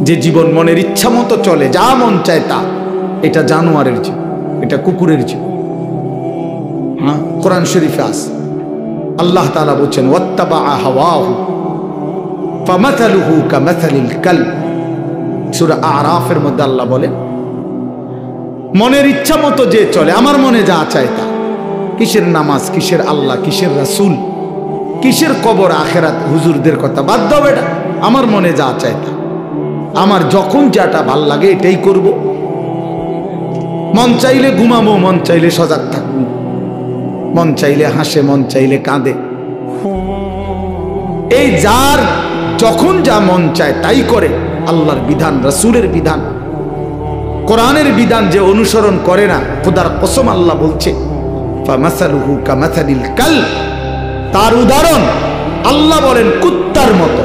যে জীবন মনের ইচ্ছা মতো চলে, যা মন চায় তা, এটা জানোয়ারের জীবন, এটা কুকুরের জীবন। হ্যাঁ, কোরআন শরীফে আছে, আল্লাহ তাআলা বলছেন ওয়াত্তাবা হাওয়াহু ফামাথালুহু কামাথালিল কালব। সূরা আরাফের মধ্যে আল্লাহ বলেন মনের ইচ্ছা মতো যে চলে, আমার মনে যা চায় তা, কিসের নামাজ, কিসের আল্লাহ, কিসের রাসূল, কিসের কবর আখেরাত, হুজুরদের কথা বাদ দাও, এটা আমার মনে যা চায় তা, আমার যখন যেটা ভাল লাগে এটাই করব। মন চাইলে ঘুমাবো, মন চাইলে সজাগ থাকবো, মন চাইলে হাসে, মন চাইলে কাঁদে। এই যার যখন যা মন চায় তাই করে। আল্লাহর বিধান, রাসূলের বিধান, কোরআনের বিধান যে অনুসরণ করে না, খোদার কসম আল্লাহ বলছে ফামাসালুহু কামাসালিল কালব, তার উদাহরণ আল্লাহ বলেন কুত্তার মতো।